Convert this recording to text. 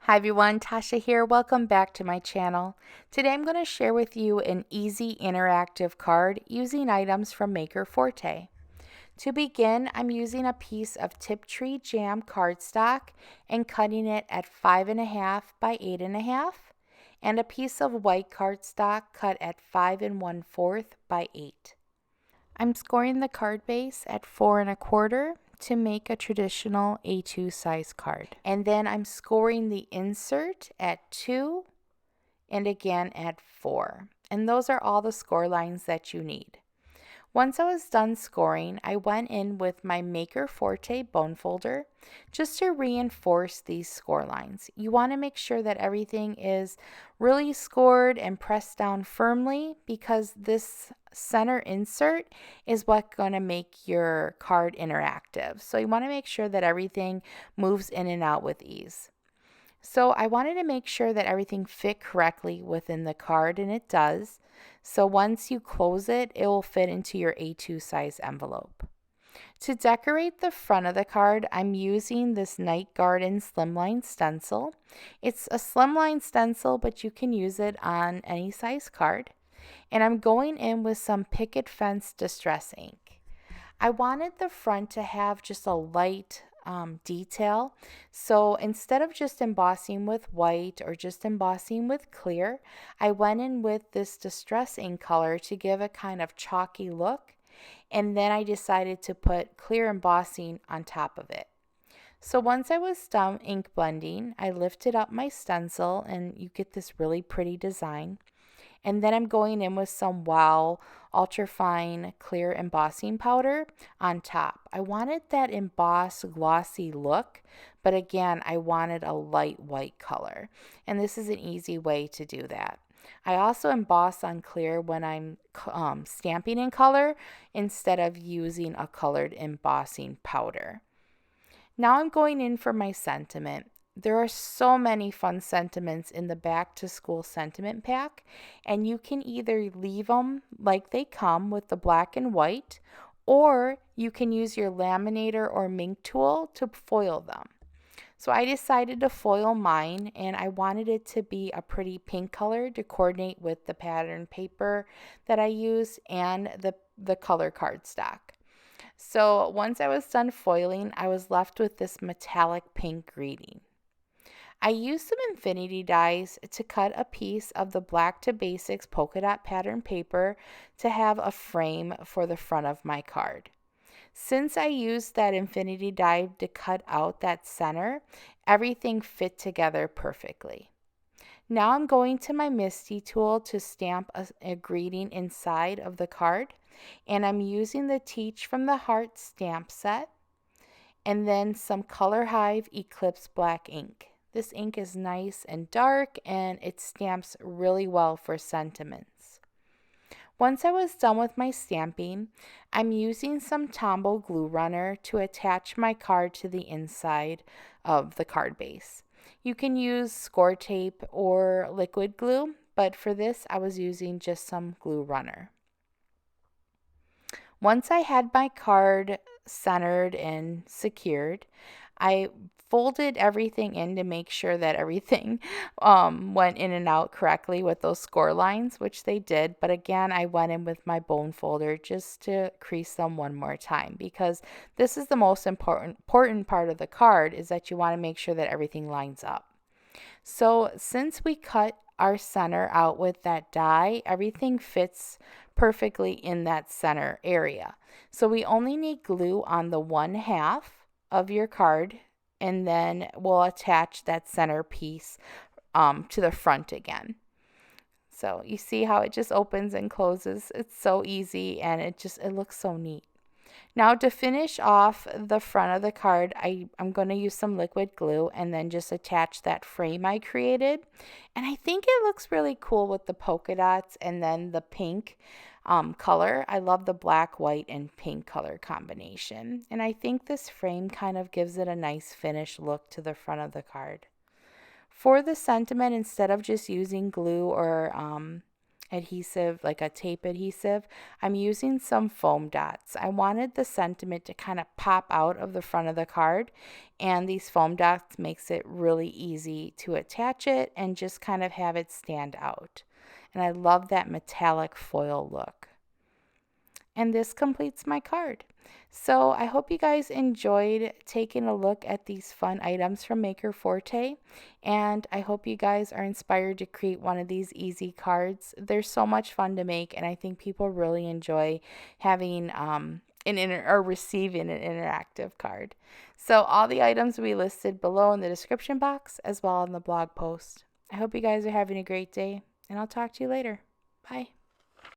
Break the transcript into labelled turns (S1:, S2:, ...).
S1: Hi everyone, Tasha here. Welcome back to my channel. Today I'm going to share with you an easy interactive card using items from Maker Forte. To begin, I'm using a piece of Tiptree jam cardstock and cutting it at 5.5 by 8.5, and a piece of white cardstock cut at 5 1/4 by 8. I'm scoring the card base at 4 1/4 to make a traditional A2 size card. And then I'm scoring the insert at 2 and again at 4. And those are all the score lines that you need. Once I was done scoring, I went in with my Maker Forte bone folder just to reinforce these score lines. You want to make sure that everything is really scored and pressed down firmly because this center insert is what's going to make your card interactive. So you want to make sure that everything moves in and out with ease. So I wanted to make sure that everything fit correctly within the card, and it does. So once you close it, it will fit into your A2 size envelope. To decorate the front of the card, I'm using this Night Garden Slimline stencil. It's a slimline stencil, but you can use it on any size card. And I'm going in with some Picket Fence Distress ink. I wanted the front to have just a light detail. So instead of just embossing with white or just embossing with clear, I went in with this distress ink color to give a kind of chalky look. And then I decided to put clear embossing on top of it. So once I was done ink blending, I lifted up my stencil and you get this really pretty design. And then I'm going in with some Wow ultrafine clear embossing powder on top. I wanted that embossed glossy look, but again, I wanted a light white color. And this is an easy way to do that. I also emboss on clear when I'm stamping in color instead of using a colored embossing powder. Now I'm going in for my sentiment. There are so many fun sentiments in the back to school sentiment pack, and you can either leave them like they come with the black and white, or you can use your laminator or Mink tool to foil them. So I decided to foil mine, and I wanted it to be a pretty pink color to coordinate with the pattern paper that I used and the color cardstock. So once I was done foiling, I was left with this metallic pink greeting. I used some infinity dies to cut a piece of the Black to Basics polka dot pattern paper to have a frame for the front of my card. Since I used that infinity die to cut out that center, everything fit together perfectly. Now I'm going to my Misty tool to stamp a greeting inside of the card, and I'm using the Teach from the Heart stamp set and then some Color Hive Eclipse black ink. This ink is nice and dark, and it stamps really well for sentiments. Once I was done with my stamping, I'm using some Tombow glue runner to attach my card to the inside of the card base. You can use score tape or liquid glue, but for this I was using just some glue runner. Once I had my card centered and secured, I folded everything in to make sure that everything went in and out correctly with those score lines, which they did. But again, I went in with my bone folder just to crease them one more time, because this is the most important part of the card, is that you want to make sure that everything lines up. So since we cut our center out with that die, everything fits perfectly in that center area. So we only need glue on the 1/2 of your card, and then we'll attach that center piece to the front again. So you see how it just opens and closes. It's so easy, and it looks so neat. Now to finish off the front of the card, I'm going to use some liquid glue and then just attach that frame I created. And I think it looks really cool with the polka dots and then the pink color. I love the black, white, and pink color combination. And I think this frame kind of gives it a nice finished look to the front of the card. For the sentiment, instead of just using glue or adhesive, like a tape adhesive, I'm using some foam dots. I wanted the sentiment to kind of pop out of the front of the card, and these foam dots makes it really easy to attach it and just kind of have it stand out. And I love that metallic foil look. And this completes my card. So I hope you guys enjoyed taking a look at these fun items from Maker Forte, and I hope you guys are inspired to create one of these easy cards. They're so much fun to make, and I think people really enjoy having or receiving an interactive card. So all the items will be listed below in the description box as well in the blog post. I hope you guys are having a great day, and I'll talk to you later. Bye.